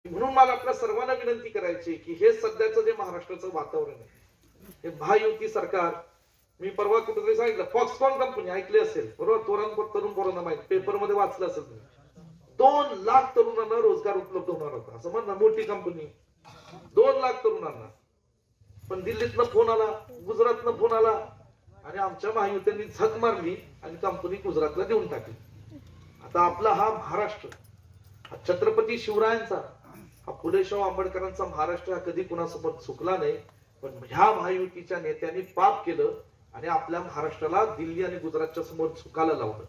म्हणून मला आपल्या सर्वांना विनंती करायची की हे सध्याचं जे महाराष्ट्राचं वातावरण आहे, हे महायुती सरकार, मी परवा कुठेतरी सांगितलं, फॉक्सकॉन कंपनी ऐकली असेल बरोबर, तरुण पोरांना माहिती, पेपरमध्ये वाचलं असेल तुम्ही, 2 लाख तरुणांना रोजगार उपलब्ध होणार होता असं म्हणणं, मोठी कंपनी, 2 लाख तरुणांना. पण दिल्लीतनं फोन आला, गुजरातनं फोन आला आणि आमच्या महायुत्यांनी झक मारली आणि कंपनी गुजरातला देऊन टाकली. आता आपला हा महाराष्ट्र, हा छत्रपती शिवरायांचा, हा फुले शाहू आंबेडकरांचा महाराष्ट्र हा कधी कुणासमोर चुकला नाही. पण ह्या महायुतीच्या नेत्यांनी पाप केलं आणि आपल्या महाराष्ट्राला दिल्ली आणि गुजरातच्या समोर झुकायला लावलं.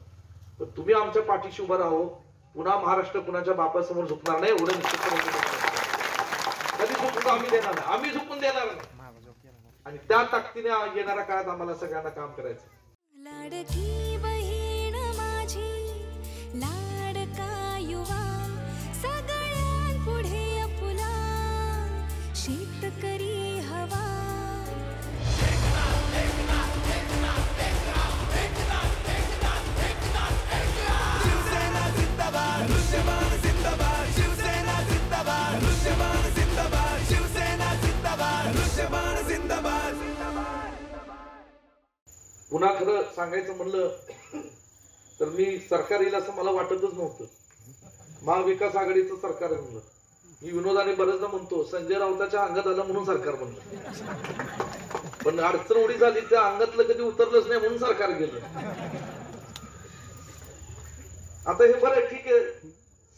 तर तुम्ही आमच्या पाठीशी उभं राहो, पुन्हा महाराष्ट्र कुणाच्या बापासमोर झुकणार नाही, एवढं निश्चित कधी झुकून आम्ही देणार नाही, आम्ही झुकून देणार नाही. आणि त्या ताकदीने येणाऱ्या काळात आम्हाला सगळ्यांना काम करायचं. लाडकी बहीण माझी, लाडका युवा, सगळ्यांपुढे आपला शेतकरी हवा. शिवसेना जिंदाबाद, दृश्यमान जिंदाबाद, शिवसेना जिंदाबाद, दृश्यमान जिंदाबाद, शिवसेना जिंदाबाद, दृश्यमान जिंदाबाद. पुन्हा खरं सांगायचं म्हणलं तर मी सरकार येईल असं मला वाटतच नव्हतं. महाविकास आघाडीचं सरकार आहे म्हणलं. मी विनोदाने बरेचदा म्हणतो संजय राऊताच्या अंगात आलं म्हणून सरकार म्हणलं, पण अडचण उडी झाली, त्या अंगातलं कधी उतरलंच नाही म्हणून सरकार गेलं. आता हे बरं ठीक आहे,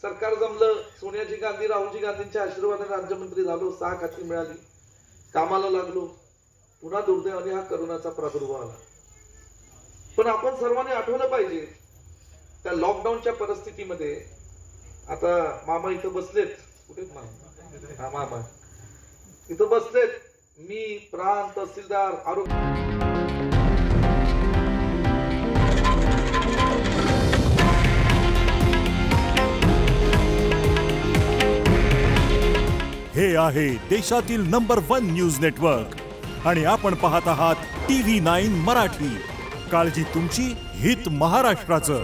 सरकार जमलं, सोनियाजी गांधी राहुलजी गांधींच्या आशीर्वादाने राज्यमंत्री झालो, 6 खाती मिळाली, कामाला लागलो. पुन्हा दुर्दैवाने हा करोनाचा प्रादुर्भाव आला. पण आपण सर्वांनी आठवलं पाहिजे त्या लॉकडाऊनच्या परिस्थितीमध्ये, आता मामा इथं बसलेत, कुठे मामा, मामा इथं बसलेत, मी, प्रांत, तहसीलदार, आरोग्य, हे आहे देशातील नंबर 1 न्यूज नेटवर्क आणि आपण पाहत आहात TV9 मराठी. काळजी तुमची, हित महाराष्ट्राचं.